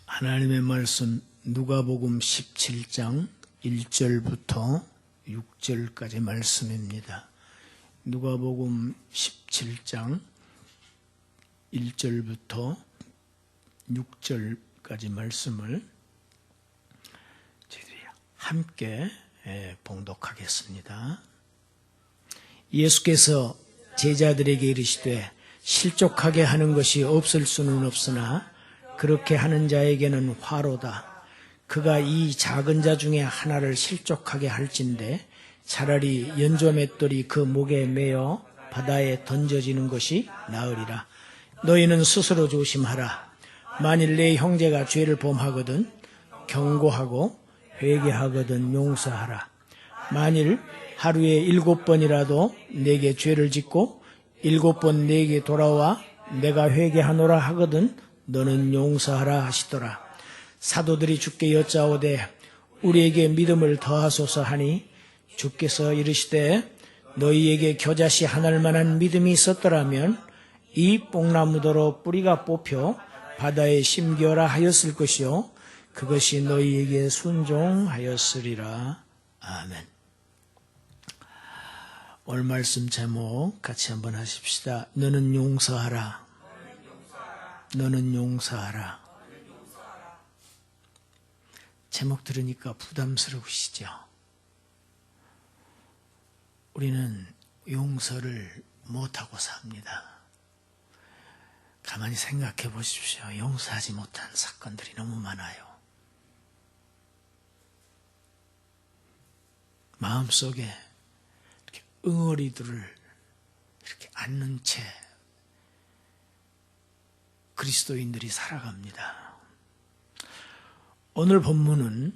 하나님의 말씀 누가복음 17장 1절부터 6절까지 말씀입니다. 누가복음 17장 1절부터 6절까지 말씀을 저희들이 함께 봉독하겠습니다. 예수께서 제자들에게 이르시되 실족하게 하는 것이 없을 수는 없으나 그렇게 하는 자에게는 화로다. 그가 이 작은 자 중에 하나를 실족하게 할진대 차라리 연조맷돌이 그 목에 매어 바다에 던져지는 것이 나으리라. 너희는 스스로 조심하라. 만일 내 형제가 죄를 범하거든 경고하고 회개하거든 용서하라. 만일 하루에 7번이라도 내게 죄를 짓고 7번 내게 돌아와 내가 회개하노라 하거든 너는 용서하라 하시더라. 사도들이 주께 여짜오되 우리에게 믿음을 더하소서 하니 주께서 이르시되 너희에게 겨자씨 하나만한 믿음이 있었더라면 이 뽕나무더러 뿌리가 뽑혀 바다에 심겨라 하였을 것이요 그것이 너희에게 순종하였으리라. 아멘. 오늘 말씀 제목 같이 한번 하십시다. 너는 용서하라. 너는 용서하라. 제목 들으니까 부담스러우시죠? 우리는 용서를 못하고 삽니다. 가만히 생각해 보십시오. 용서하지 못한 사건들이 너무 많아요. 마음속에 이렇게 응어리들을 이렇게 안는 채 그리스도인들이 살아갑니다. 오늘 본문은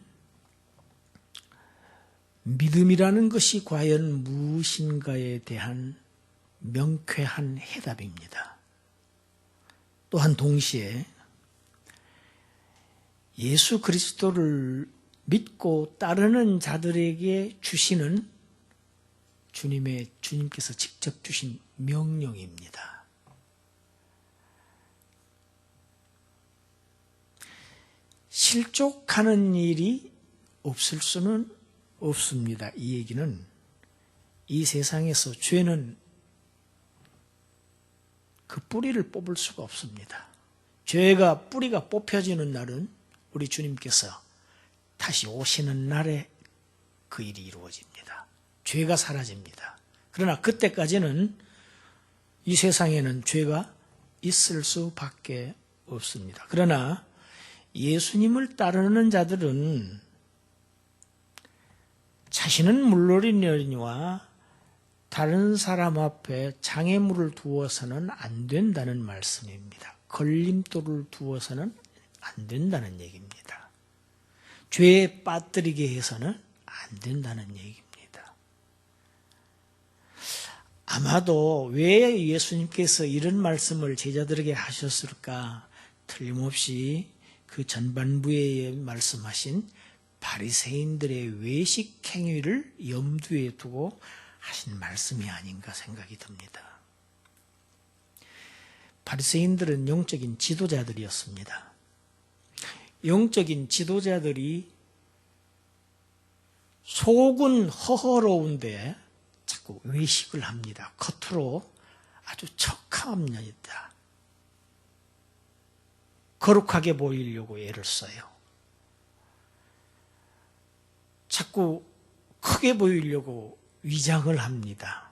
믿음이라는 것이 과연 무엇인가에 대한 명쾌한 해답입니다. 또한 동시에 예수 그리스도를 믿고 따르는 자들에게 주시는 주님께서 직접 주신 명령입니다. 실족하는 일이 없을 수는 없습니다. 이 얘기는 이 세상에서 죄는 그 뿌리를 뽑을 수가 없습니다. 죄가 뿌리가 뽑혀지는 날은 우리 주님께서 다시 오시는 날에 그 일이 이루어집니다. 죄가 사라집니다. 그러나 그때까지는 이 세상에는 죄가 있을 수밖에 없습니다. 그러나 예수님을 따르는 자들은 자신은 물론이니와 다른 사람 앞에 장애물을 두어서는 안 된다는 말씀입니다. 걸림돌을 두어서는 안 된다는 얘기입니다. 죄에 빠뜨리게 해서는 안 된다는 얘기입니다. 아마도 왜 예수님께서 이런 말씀을 제자들에게 하셨을까? 틀림없이 그 전반부에 말씀하신 바리새인들의 외식 행위를 염두에 두고 하신 말씀이 아닌가 생각이 듭니다. 바리새인들은 영적인 지도자들이었습니다. 영적인 지도자들이 속은 허허로운데 자꾸 외식을 합니다. 겉으로 아주 척함입니다. 거룩하게 보이려고 애를 써요. 자꾸 크게 보이려고 위장을 합니다.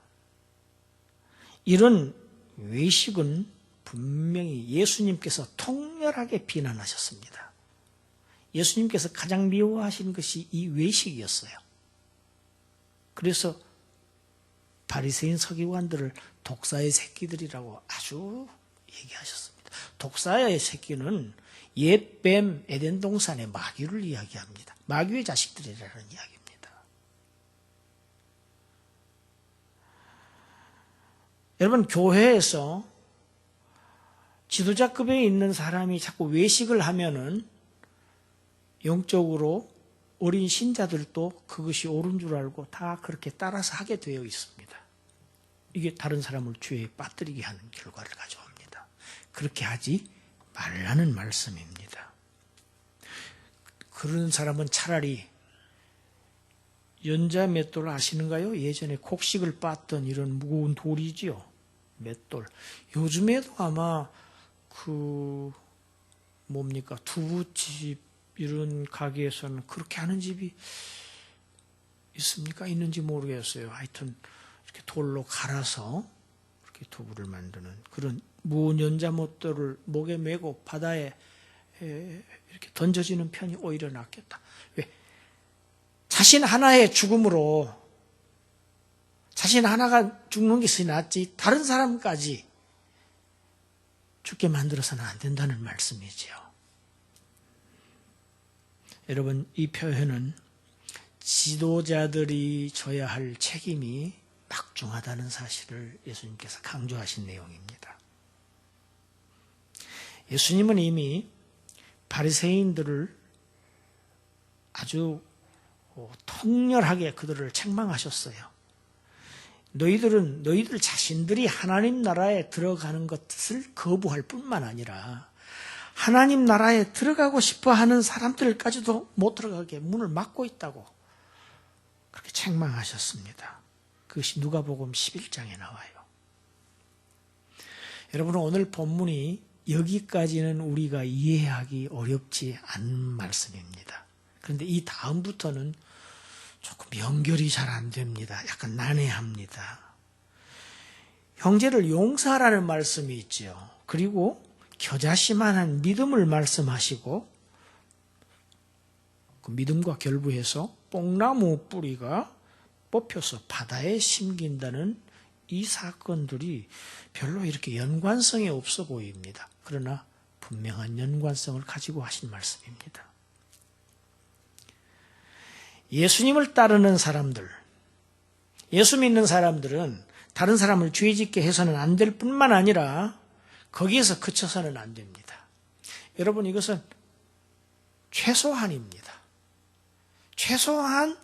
이런 외식은 분명히 예수님께서 통렬하게 비난하셨습니다. 예수님께서 가장 미워하신 것이 이 외식이었어요. 그래서 바리새인 서기관들을 독사의 새끼들이라고 아주 얘기하셨습니다. 독사의 새끼는 옛뱀 에덴 동산의 마귀를 이야기합니다. 마귀의 자식들이라는 이야기입니다. 여러분, 교회에서 지도자급에 있는 사람이 자꾸 외식을 하면은 영적으로 어린 신자들도 그것이 옳은 줄 알고 다 그렇게 따라서 하게 되어 있습니다. 이게 다른 사람을 죄에 빠뜨리게 하는 결과를 가져옵니다. 그렇게 하지 말라는 말씀입니다. 그런 사람은 차라리 연자 맷돌 아시는가요? 예전에 곡식을 빻던 이런 무거운 돌이지요. 맷돌. 요즘에도 아마 두부집 이런 가게에서는 그렇게 하는 집이 있습니까? 있는지 모르겠어요. 하여튼 이렇게 돌로 갈아서 이렇게 두부를 만드는 그런 무거운 연자 맷돌을 목에 메고 바다에 이렇게 던져지는 편이 오히려 낫겠다. 왜? 자신 하나의 죽음으로 자신 하나가 죽는 것이 낫지 다른 사람까지 죽게 만들어서는 안 된다는 말씀이지요. 여러분, 이 표현은 지도자들이 져야 할 책임이 막중하다는 사실을 예수님께서 강조하신 내용입니다. 예수님은 이미 바리새인들을 아주 통렬하게 그들을 책망하셨어요. 너희들 자신들이 하나님 나라에 들어가는 것을 거부할 뿐만 아니라 하나님 나라에 들어가고 싶어 하는 사람들까지도 못 들어가게 문을 막고 있다고 그렇게 책망하셨습니다. 그것이 누가복음 11장에 나와요. 여러분, 오늘 본문이 여기까지는 우리가 이해하기 어렵지 않은 말씀입니다. 그런데 이 다음부터는 조금 연결이 잘 안 됩니다. 약간 난해합니다. 형제를 용서하라는 말씀이 있죠. 그리고 겨자씨만한 믿음을 말씀하시고 그 믿음과 결부해서 뽕나무 뿌리가 뽑혀서 바다에 심긴다는 이 사건들이 별로 이렇게 연관성이 없어 보입니다. 그러나 분명한 연관성을 가지고 하신 말씀입니다. 예수님을 따르는 사람들, 예수 믿는 사람들은 다른 사람을 죄짓게 해서는 안 될 뿐만 아니라 거기에서 그쳐서는 안 됩니다. 여러분, 이것은 최소한입니다. 최소한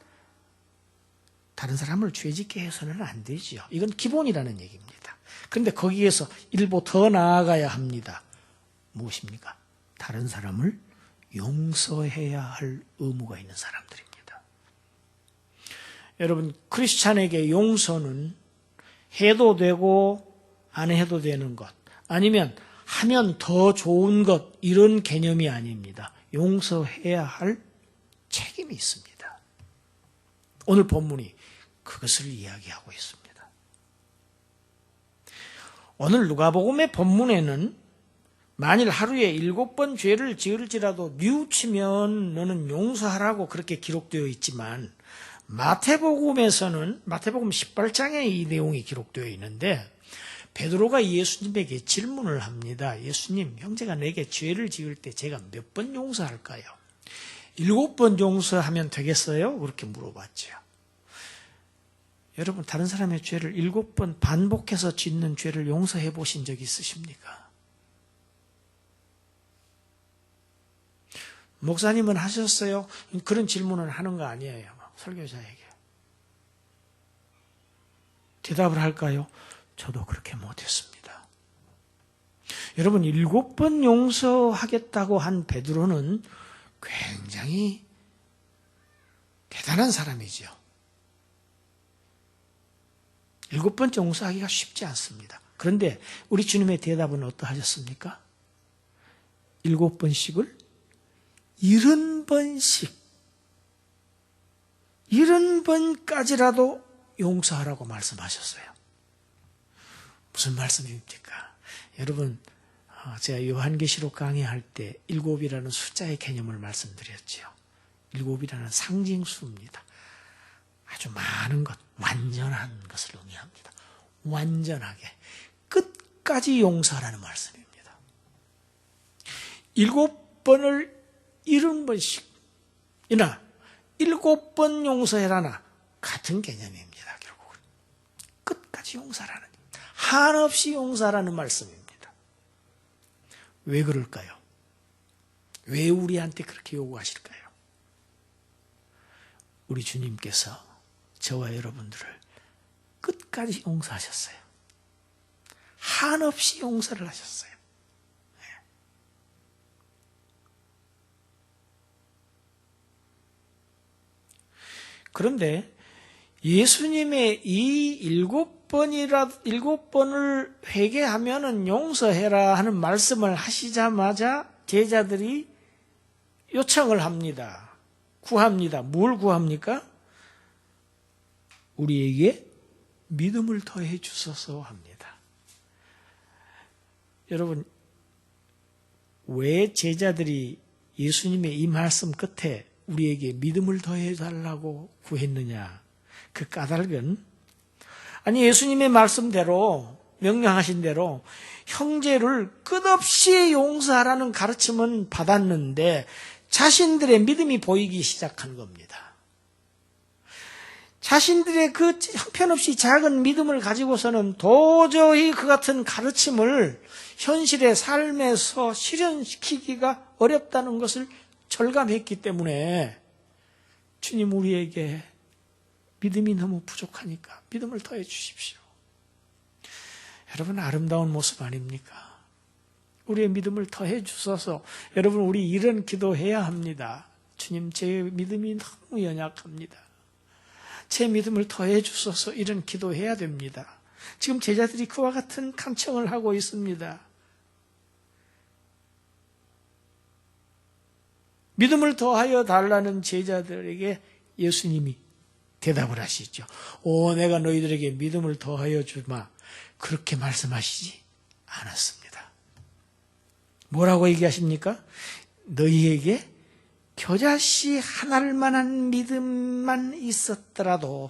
다른 사람을 죄짓게 해서는 안 되지요. 이건 기본이라는 얘기입니다. 그런데 거기에서 일부 더 나아가야 합니다. 무엇입니까? 다른 사람을 용서해야 할 의무가 있는 사람들입니다. 여러분, 크리스찬에게 용서는 해도 되고 안 해도 되는 것, 아니면 하면 더 좋은 것, 이런 개념이 아닙니다. 용서해야 할 책임이 있습니다. 오늘 본문이 그것을 이야기하고 있습니다. 오늘 누가복음의 본문에는 만일 하루에 7번 죄를 지을지라도 뉘우치면 너는 용서하라고 그렇게 기록되어 있지만 마태복음에서는 마태복음 18장에 이 내용이 기록되어 있는데 베드로가 예수님에게 질문을 합니다. 예수님, 형제가 내게 죄를 지을 때 제가 몇 번 용서할까요? 7번 용서하면 되겠어요? 그렇게 물어봤죠. 여러분, 다른 사람의 죄를 7번 반복해서 짓는 죄를 용서해 보신 적 있으십니까? 목사님은 하셨어요? 그런 질문을 하는 거 아니에요. 설교자에게. 대답을 할까요? 저도 그렇게 못했습니다. 여러분, 7번 용서하겠다고 한 베드로는 굉장히 대단한 사람이죠. 7번째 용서하기가 쉽지 않습니다. 그런데 우리 주님의 대답은 어떠하셨습니까? 7번씩을 70번씩 70번까지라도 용서하라고 말씀하셨어요. 무슨 말씀입니까? 여러분, 제가 요한계시록 강의할 때 7이라는 숫자의 개념을 말씀드렸지요. 7이라는 상징수입니다. 아주 많은 것, 완전한 것을 의미합니다. 완전하게 끝까지 용서하라는 말씀입니다. 7번을 70번씩이나 7번 용서해라나 같은 개념입니다. 결국은 끝까지 용서하라는, 한없이 용서하라는 말씀입니다. 왜 그럴까요? 왜 우리한테 그렇게 요구하실까요? 우리 주님께서 저와 여러분들을 끝까지 용서하셨어요. 한없이 용서를 하셨어요. 그런데 예수님의 이 7번을 회개하면은 용서해라 하는 말씀을 하시자마자 제자들이 요청을 합니다. 구합니다. 뭘 구합니까? 우리에게 믿음을 더해 주소서 합니다. 여러분, 왜 제자들이 예수님의 이 말씀 끝에 우리에게 믿음을 더해 달라고 구했느냐? 그 까닭은, 아니 예수님의 말씀대로, 명령하신 대로 형제를 끝없이 용서하라는 가르침은 받았는데 자신들의 믿음이 보이기 시작한 겁니다. 자신들의 그 형편없이 작은 믿음을 가지고서는 도저히 그 같은 가르침을 현실의 삶에서 실현시키기가 어렵다는 것을 절감했기 때문에 주님, 우리에게 믿음이 너무 부족하니까 믿음을 더해 주십시오. 여러분, 아름다운 모습 아닙니까? 우리의 믿음을 더해 주셔서, 여러분, 우리 이런 기도해야 합니다. 주님, 제 믿음이 너무 연약합니다. 제 믿음을 더해 주셔서, 이런 기도해야 됩니다. 지금 제자들이 그와 같은 간청을 하고 있습니다. 믿음을 더하여 달라는 제자들에게 예수님이 대답을 하시죠. 내가 너희들에게 믿음을 더하여 주마. 그렇게 말씀하시지 않았습니다. 뭐라고 얘기하십니까? 너희에게 겨자씨 한 알만한 믿음만 있었더라도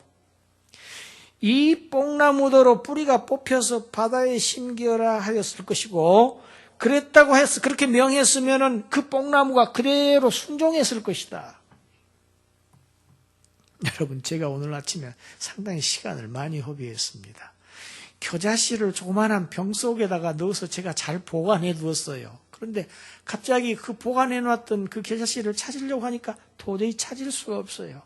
이 뽕나무더러 뿌리가 뽑혀서 바다에 심기어라 하였을 것이고, 그랬다고 해서 그렇게 명했으면은 그 뽕나무가 그대로 순종했을 것이다. 여러분, 제가 오늘 아침에 상당히 시간을 많이 허비했습니다. 겨자씨를 조그마한 병 속에다가 넣어서 제가 잘 보관해 두었어요. 그런데 갑자기 그 보관해 놨던 그 겨자씨를 찾으려고 하니까 도저히 찾을 수가 없어요.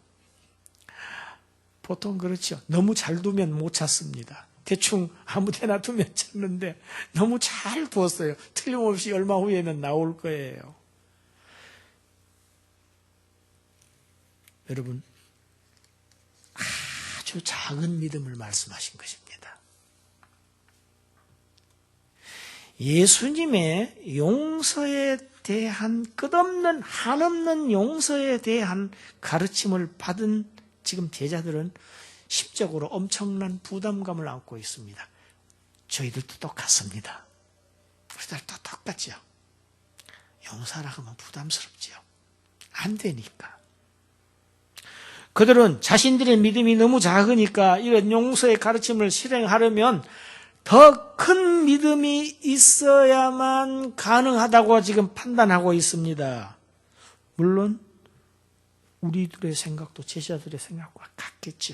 보통 그렇죠. 너무 잘 두면 못 찾습니다. 대충 아무 데나 두면 찾는데 너무 잘 두었어요. 틀림없이 얼마 후에는 나올 거예요. 여러분, 아주 작은 믿음을 말씀하신 것입니다. 예수님의 용서에 대한 끝없는 한없는 용서에 대한 가르침을 받은 지금 제자들은 심적으로 엄청난 부담감을 안고 있습니다. 저희들도 똑같습니다. 우리들도 똑같죠. 용서하라고 하면 부담스럽죠. 안 되니까. 그들은 자신들의 믿음이 너무 작으니까 이런 용서의 가르침을 실행하려면 더 큰 믿음이 있어야만 가능하다고 지금 판단하고 있습니다. 물론 우리들의 생각도 제자들의 생각과 같겠죠.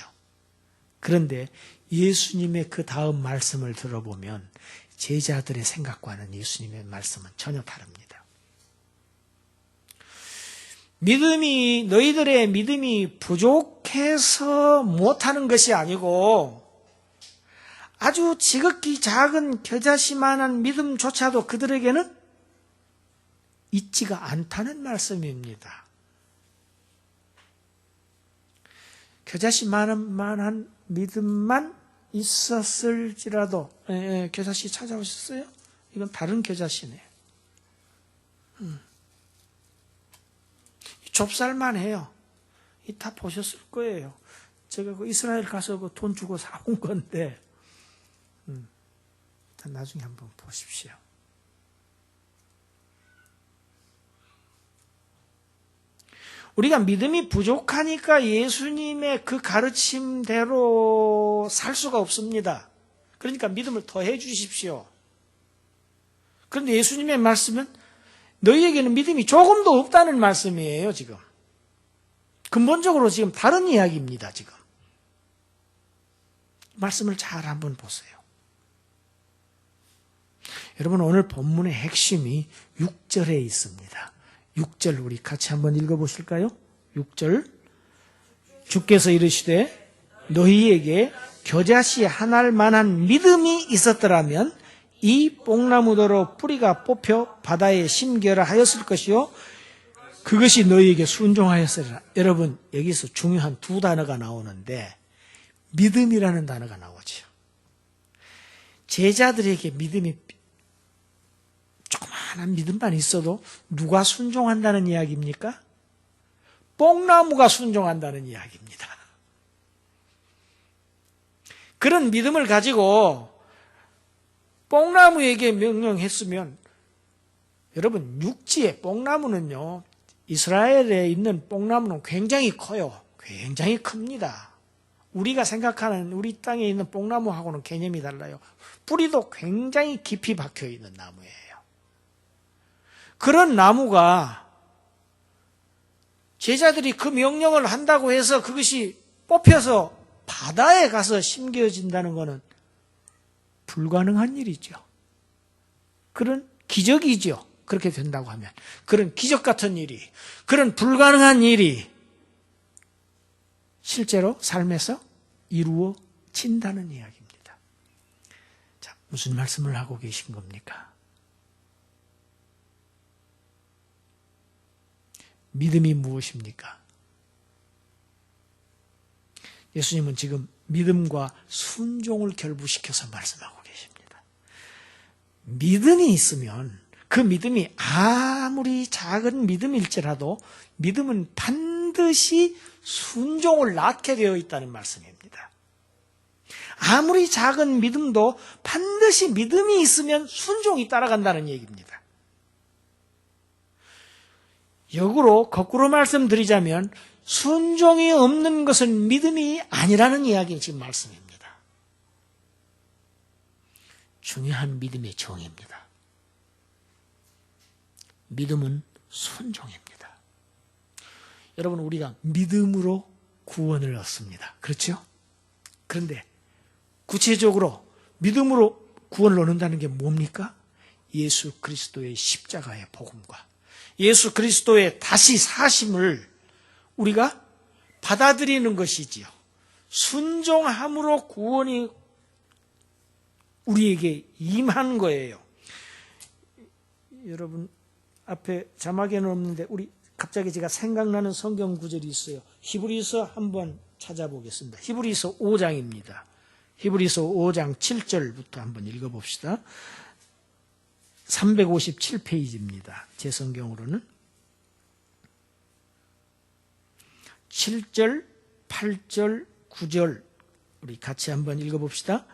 그런데 예수님의 그 다음 말씀을 들어보면 제자들의 생각과는 예수님의 말씀은 전혀 다릅니다. 너희들의 믿음이 부족해서 못하는 것이 아니고 아주 지극히 작은 겨자씨만한 믿음조차도 그들에게는 있지가 않다는 말씀입니다. 겨자씨만한 믿음만 있었을지라도, 겨자씨 찾아오셨어요? 이건 다른 겨자씨네. 좁쌀만 해요. 다 보셨을 거예요. 제가 그 이스라엘 가서 그 돈 주고 사온 건데, 나중에 한번 보십시오. 우리가 믿음이 부족하니까 예수님의 그 가르침대로 살 수가 없습니다. 그러니까 믿음을 더해 주십시오. 그런데 예수님의 말씀은 너희에게는 믿음이 조금도 없다는 말씀이에요, 지금. 근본적으로 지금 다른 이야기입니다, 지금. 말씀을 잘 한번 보세요. 여러분, 오늘 본문의 핵심이 6절에 있습니다. 6절 우리 같이 한번 읽어보실까요? 6절. 주께서 이르시되 너희에게 겨자씨 한 알만한 믿음이 있었더라면 이 뽕나무더러 뿌리가 뽑혀 바다에 심겨라 하였을 것이요 그것이 너희에게 순종하였으리라. 여러분, 여기서 중요한 두 단어가 나오는데 믿음이라는 단어가 나오죠. 제자들에게 믿음이 조그마한 믿음만 있어도 누가 순종한다는 이야기입니까? 뽕나무가 순종한다는 이야기입니다. 그런 믿음을 가지고 뽕나무에게 명령했으면, 여러분, 육지의 뽕나무는요, 이스라엘에 있는 뽕나무는 굉장히 커요. 굉장히 큽니다. 우리가 생각하는 우리 땅에 있는 뽕나무하고는 개념이 달라요. 뿌리도 굉장히 깊이 박혀 있는 나무예요. 그런 나무가 제자들이 그 명령을 한다고 해서 그것이 뽑혀서 바다에 가서 심겨진다는 것은 불가능한 일이죠. 그런 기적이죠. 그렇게 된다고 하면. 그런 기적 같은 일이, 그런 불가능한 일이 실제로 삶에서 이루어진다는 이야기입니다. 자, 무슨 말씀을 하고 계신 겁니까? 믿음이 무엇입니까? 예수님은 지금 믿음과 순종을 결부시켜서 말씀하고 계십니다. 믿음이 있으면 그 믿음이 아무리 작은 믿음일지라도 믿음은 반드시 순종을 낳게 되어 있다는 말씀입니다. 아무리 작은 믿음도 반드시 믿음이 있으면 순종이 따라간다는 얘기입니다. 역으로 거꾸로 말씀드리자면 순종이 없는 것은 믿음이 아니라는 이야기 지금 말씀입니다. 중요한 믿음의 정의입니다. 믿음은 순종입니다. 여러분, 우리가 믿음으로 구원을 얻습니다. 그렇죠? 그런데 구체적으로 믿음으로 구원을 얻는다는 게 뭡니까? 예수 그리스도의 십자가의 복음과 예수 그리스도의 다시 사심을 우리가 받아들이는 것이지요. 순종함으로 구원이 우리에게 임한 거예요. 여러분, 앞에 자막에는 없는데 갑자기 제가 생각나는 성경 구절이 있어요. 히브리서 한번 찾아보겠습니다. 히브리서 5장입니다. 히브리서 5장 7절부터 한번 읽어봅시다. 357페이지입니다. 제 성경으로는. 7절, 8절, 9절 우리 같이 한번 읽어봅시다.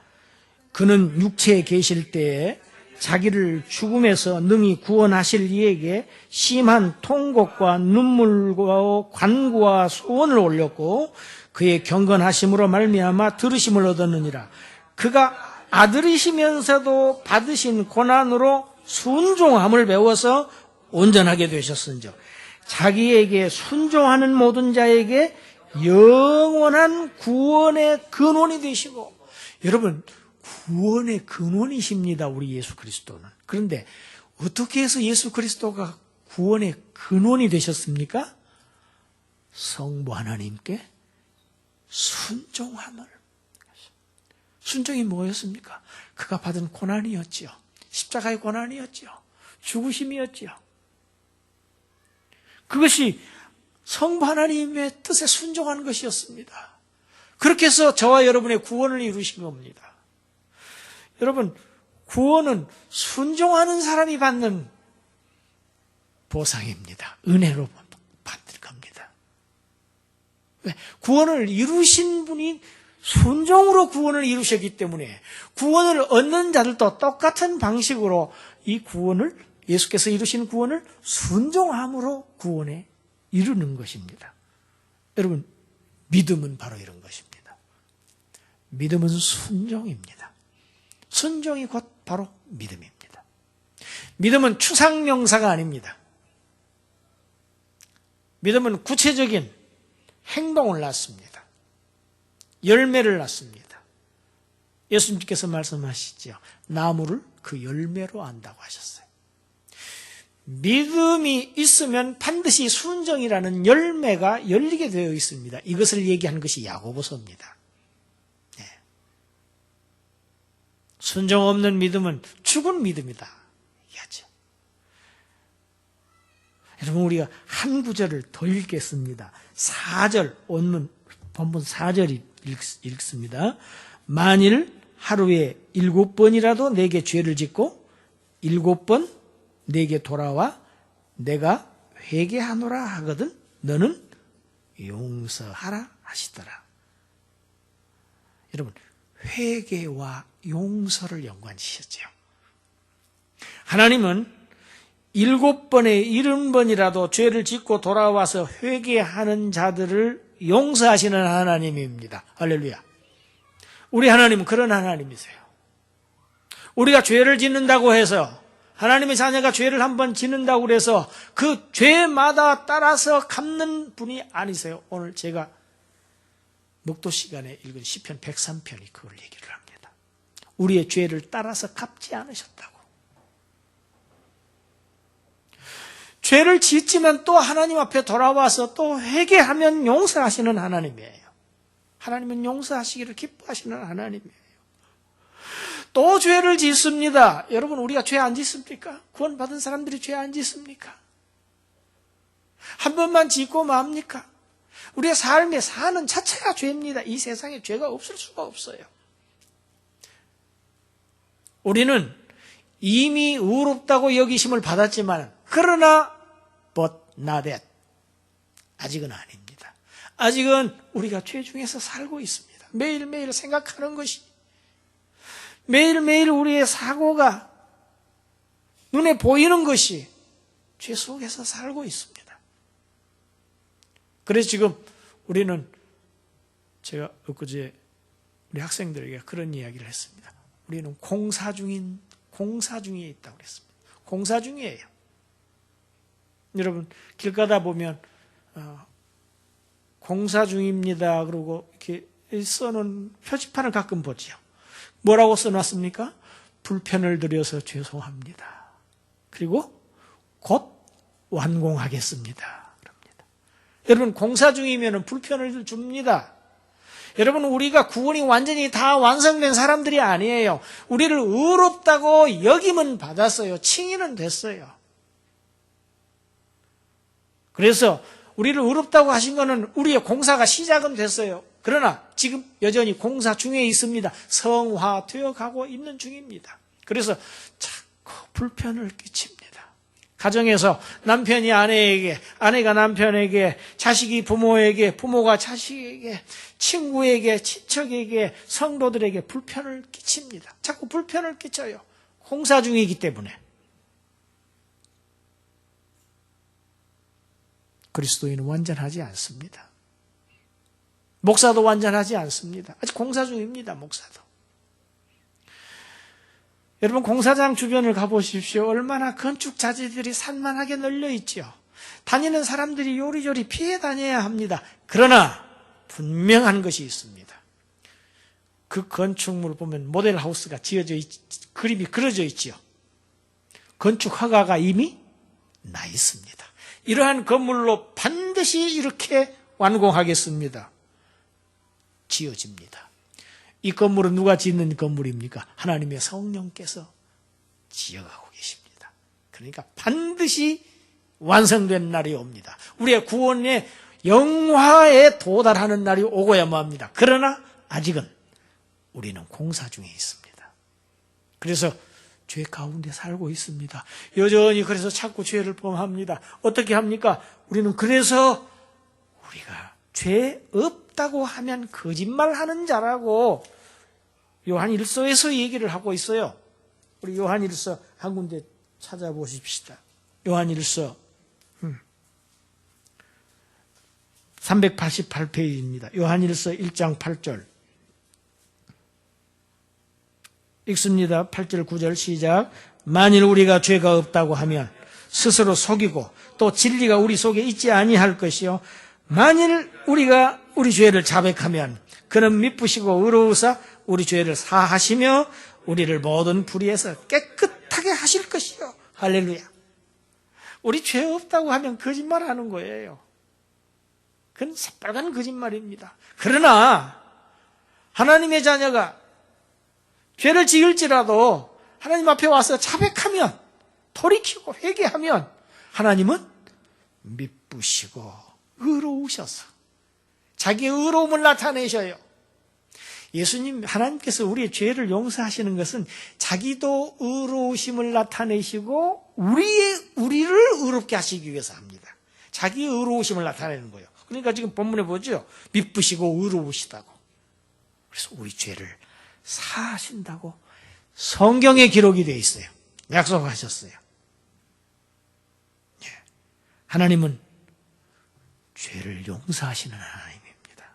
그는 육체에 계실 때에 자기를 죽음에서 능히 구원하실 이에게 심한 통곡과 눈물과 간구와 소원을 올렸고 그의 경건하심으로 말미암아 들으심을 얻었느니라. 그가 아들이시면서도 받으신 고난으로 순종함을 배워서 온전하게 되셨은즉 자기에게 순종하는 모든 자에게 영원한 구원의 근원이 되시고, 여러분, 구원의 근원이십니다. 우리 예수 그리스도는. 그런데 어떻게 해서 예수 그리스도가 구원의 근원이 되셨습니까? 성부 하나님께 순종함을. 순종이 뭐였습니까? 그가 받은 고난이었지요. 십자가의 고난이었지요. 죽으심이었지요. 그것이 성부 하나님의 뜻에 순종하는 것이었습니다. 그렇게 해서 저와 여러분의 구원을 이루신 겁니다. 여러분, 구원은 순종하는 사람이 받는 보상입니다. 은혜로 받을 겁니다. 왜? 구원을 이루신 분이 순종으로 구원을 이루셨기 때문에 구원을 얻는 자들도 똑같은 방식으로 이 구원을, 예수께서 이루신 구원을 순종함으로 구원에 이루는 것입니다. 여러분, 믿음은 바로 이런 것입니다. 믿음은 순종입니다. 순종이 곧 바로 믿음입니다. 믿음은 추상명사가 아닙니다. 믿음은 구체적인 행동을 낳습니다. 열매를 낳습니다. 예수님께서 말씀하시죠. 나무를 그 열매로 안다고 하셨어요. 믿음이 있으면 반드시 순종이라는 열매가 열리게 되어 있습니다. 이것을 얘기하는 것이 야고보서입니다. 네. 순종 없는 믿음은 죽은 믿음이다. 얘기하죠. 여러분, 우리가 한 구절을 더 읽겠습니다. 4절, 본문 4절 읽습니다. 만일 하루에 7번이라도 내게 죄를 짓고 7번 내게 돌아와 내가 회개하노라 하거든 너는 용서하라 하시더라. 여러분, 회개와 용서를 연관지셨죠. 하나님은 7번에 70번이라도 죄를 짓고 돌아와서 회개하는 자들을 용서하시는 하나님입니다. 할렐루야. 우리 하나님은 그런 하나님이세요. 우리가 죄를 짓는다고 해서, 하나님의 자녀가 죄를 한번 짓는다고 그래서 그 죄마다 따라서 갚는 분이 아니세요. 오늘 제가 목도 시간에 읽은 시편 103편이 그걸 얘기를 합니다. 우리의 죄를 따라서 갚지 않으셨다고. 죄를 짓지만 또 하나님 앞에 돌아와서 또 회개하면 용서하시는 하나님이에요. 하나님은 용서하시기를 기뻐하시는 하나님이에요. 또 죄를 짓습니다. 여러분, 우리가 죄 안 짓습니까? 구원받은 사람들이 죄 안 짓습니까? 한 번만 짓고 맙니까? 우리의 삶에 사는 자체가 죄입니다. 이 세상에 죄가 없을 수가 없어요. 우리는 이미 의롭다고 여기심을 받았지만, 그러나 but not yet. 아직은 아닙니다. 아직은 우리가 죄 중에서 살고 있습니다. 매일매일 생각하는 것이, 매일매일 우리의 사고가, 눈에 보이는 것이 죄 속에서 살고 있습니다. 그래서 지금 우리는, 제가 엊그제 우리 학생들에게 그런 이야기를 했습니다. 우리는 공사 중에 있다고 그랬습니다. 공사 중이에요. 여러분, 길 가다 보면 공사 중입니다 그러고 이렇게 써놓은 표지판을 가끔 보지요. 뭐라고 써놨습니까? 불편을 드려서 죄송합니다. 그리고 곧 완공하겠습니다. 그럽니다. 여러분, 공사 중이면 불편을 줍니다. 여러분, 우리가 구원이 완전히 다 완성된 사람들이 아니에요. 우리를 의롭다고 여김은 받았어요. 칭의는 됐어요. 그래서 우리를 의롭다고 하신 것은 우리의 공사가 시작은 됐어요. 그러나 지금 여전히 공사 중에 있습니다. 성화되어 가고 있는 중입니다. 그래서 자꾸 불편을 끼칩니다. 가정에서 남편이 아내에게, 아내가 남편에게, 자식이 부모에게, 부모가 자식에게, 친구에게, 친척에게, 성도들에게 불편을 끼칩니다. 자꾸 불편을 끼쳐요. 공사 중이기 때문에. 그리스도인은 완전하지 않습니다. 목사도 완전하지 않습니다. 아직 공사 중입니다. 목사도. 여러분, 공사장 주변을 가보십시오. 얼마나 건축 자재들이 산만하게 널려 있죠. 다니는 사람들이 요리조리 피해 다녀야 합니다. 그러나 분명한 것이 있습니다. 그 건축물을 보면 모델하우스가 그림이 그려져 있죠. 건축 허가가 이미 나 있습니다. 이러한 건물로 반드시 이렇게 완공하겠습니다. 지어집니다. 이 건물은 누가 짓는 건물입니까? 하나님의 성령께서 지어가고 계십니다. 그러니까 반드시 완성된 날이 옵니다. 우리의 구원의 영화에 도달하는 날이 오고야만 합니다. 그러나 아직은 우리는 공사 중에 있습니다. 그래서 죄 가운데 살고 있습니다. 여전히 그래서 자꾸 죄를 범합니다. 어떻게 합니까? 우리는 그래서 우리가 죄 없다고 하면 거짓말하는 자라고 요한 1서에서 얘기를 하고 있어요. 우리 요한 1서 한 군데 찾아보십시다. 요한 1서 388페이지입니다. 요한 1서 1장 8절. 읽습니다. 8절 9절 시작. 만일 우리가 죄가 없다고 하면 스스로 속이고 또 진리가 우리 속에 있지 아니할 것이요. 만일 우리가 우리 죄를 자백하면 그는 미쁘시고 의로우사 우리 죄를 사하시며 우리를 모든 불의에서 깨끗하게 하실 것이요. 할렐루야. 우리 죄 없다고 하면 거짓말하는 거예요. 그건 새빨간 거짓말입니다. 그러나 하나님의 자녀가 죄를 지을지라도 하나님 앞에 와서 자백하면, 돌이키고 회개하면 하나님은 미쁘시고 의로우셔서 자기의 의로움을 나타내셔요. 예수님, 하나님께서 우리의 죄를 용서하시는 것은 자기도 의로우심을 나타내시고 우리를 의롭게 하시기 위해서 합니다. 자기의 의로우심을 나타내는 거예요. 그러니까 지금 본문에 보죠. 미쁘시고 의로우시다고. 그래서 우리 죄를 사하신다고 성경에 기록이 되어 있어요. 약속하셨어요. 하나님은 죄를 용서하시는 하나님입니다.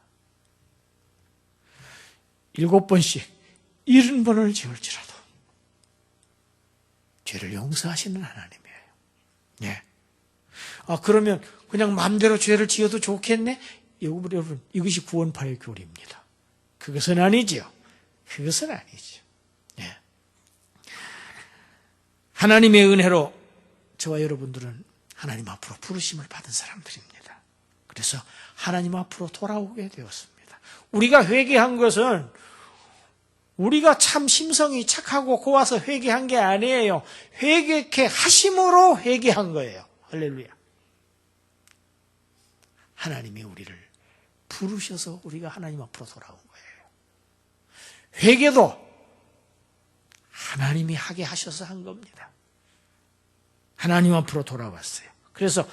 7번씩 70번을 지을지라도 죄를 용서하시는 하나님이에요. 예. 그러면 그냥 마음대로 죄를 지어도 좋겠네? 여러분, 이것이 구원파의 교리입니다. 그것은 아니지요. 그것은 아니죠. 예. 하나님의 은혜로 저와 여러분들은 하나님 앞으로 부르심을 받은 사람들입니다. 그래서 하나님 앞으로 돌아오게 되었습니다. 우리가 회개한 것은 우리가 참 심성이 착하고 고와서 회개한 게 아니에요. 회개케 하심으로 회개한 거예요. 할렐루야. 하나님이 우리를 부르셔서 우리가 하나님 앞으로 돌아온 거예요. 회개도 하나님이 하게 하셔서 한 겁니다. 하나님 앞으로 돌아왔어요. 그래서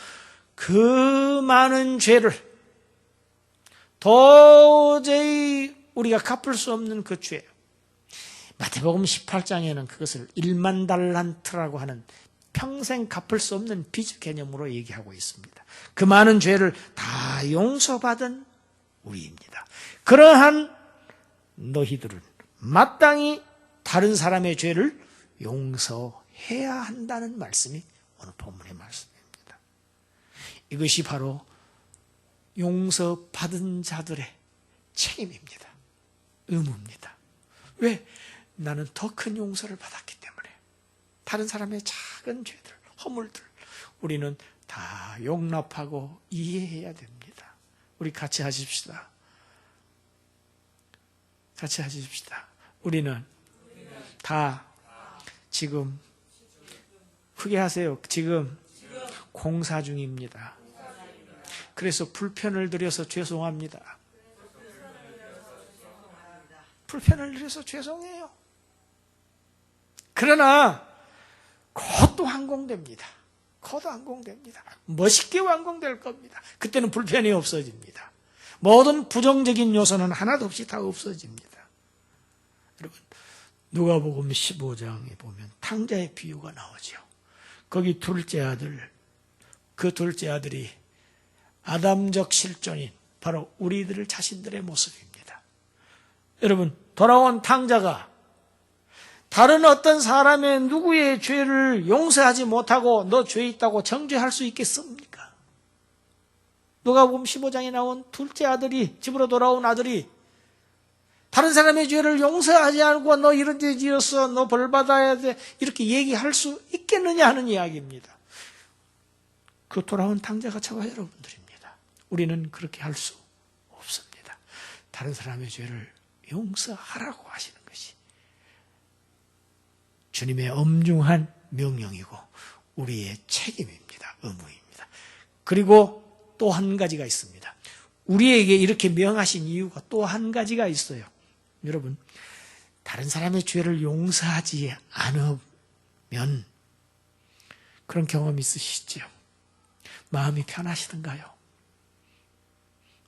그 많은 죄를 도저히 우리가 갚을 수 없는 그 죄, 마태복음 18장에는 그것을 1만 달란트라고 하는 평생 갚을 수 없는 빚 개념으로 얘기하고 있습니다. 그 많은 죄를 다 용서받은 우리입니다. 그러한 너희들은 마땅히 다른 사람의 죄를 용서해야 한다는 말씀이 오늘 본문의 말씀입니다. 이것이 바로 용서받은 자들의 책임입니다. 의무입니다. 왜? 나는 더 큰 용서를 받았기 때문에 다른 사람의 작은 죄들, 허물들 우리는 다 용납하고 이해해야 됩니다. 우리 같이 하십시다. 같이 하십시다. 우리는 다 지금 크게 하세요. 지금 공사 중입니다. 그래서 불편을 드려서 죄송합니다. 불편을 드려서 죄송해요. 그러나 곧 또 완공됩니다. 곧 완공됩니다. 멋있게 완공될 겁니다. 그때는 불편이 없어집니다. 모든 부정적인 요소는 하나도 없이 다 없어집니다. 여러분, 누가복음 15장에 보면 탕자의 비유가 나오죠. 거기 둘째 아들, 그 둘째 아들이 아담적 실존인 바로 우리들 자신들의 모습입니다. 여러분, 돌아온 탕자가 다른 어떤 사람의 누구의 죄를 용서하지 못하고 너 죄 있다고 정죄할 수 있겠습니까? 누가복음 15장에 나온 둘째 아들이, 집으로 돌아온 아들이 다른 사람의 죄를 용서하지 않고 너 이런 죄 지었어, 너 벌 받아야 돼, 이렇게 얘기할 수 있겠느냐 하는 이야기입니다. 그 돌아온 탕자가 저와 여러분들입니다. 우리는 그렇게 할 수 없습니다. 다른 사람의 죄를 용서하라고 하시는 것이 주님의 엄중한 명령이고 우리의 책임입니다. 의무입니다. 그리고 또 한 가지가 있습니다. 우리에게 이렇게 명하신 이유가 또 한 가지가 있어요. 여러분, 다른 사람의 죄를 용서하지 않으면 그런 경험 있으시죠? 마음이 편하시던가요?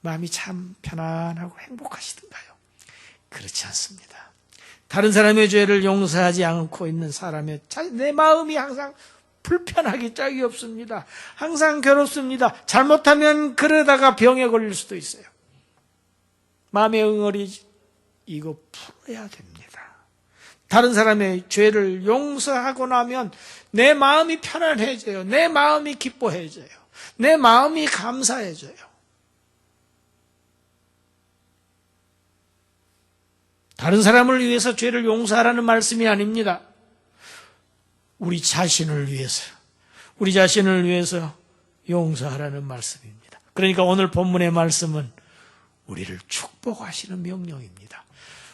마음이 참 편안하고 행복하시던가요? 그렇지 않습니다. 다른 사람의 죄를 용서하지 않고 있는 사람의 내 마음이 항상 불편하기 짝이 없습니다. 항상 괴롭습니다. 잘못하면 그러다가 병에 걸릴 수도 있어요. 마음의 응어리 이거 풀어야 됩니다. 다른 사람의 죄를 용서하고 나면 내 마음이 편안해져요. 내 마음이 기뻐해져요. 내 마음이 감사해져요. 다른 사람을 위해서 죄를 용서하라는 말씀이 아닙니다. 우리 자신을 위해서 용서하라는 말씀입니다. 그러니까 오늘 본문의 말씀은 우리를 축복하시는 명령입니다.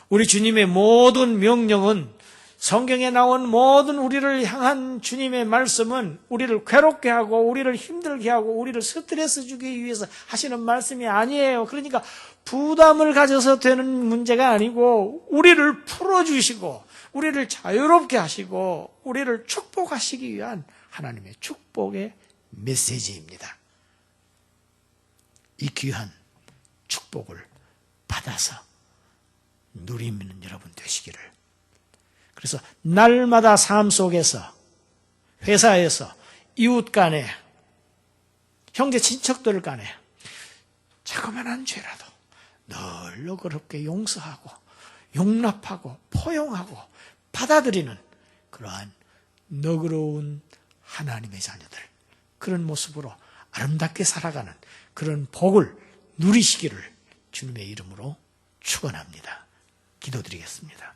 우리 주님의 모든 명령은 성경에 나온 모든 우리를 향한 주님의 말씀은 우리를 괴롭게 하고 우리를 힘들게 하고 우리를 스트레스 주기 위해서 하시는 말씀이 아니에요. 그러니까 부담을 가져서 되는 문제가 아니고 우리를 풀어주시고 우리를 자유롭게 하시고 우리를 축복하시기 위한 하나님의 축복의 메시지입니다. 이 귀한 축복을 받아서 누리는 여러분 되시기를. 그래서 날마다 삶 속에서, 회사에서, 이웃 간에, 형제 친척들 간에 자그마한 죄라도 늘 너그럽게 용서하고 용납하고 포용하고 받아들이는 그러한 너그러운 하나님의 자녀들, 그런 모습으로 아름답게 살아가는 그런 복을 누리시기를 주님의 이름으로 축원합니다. 기도드리겠습니다.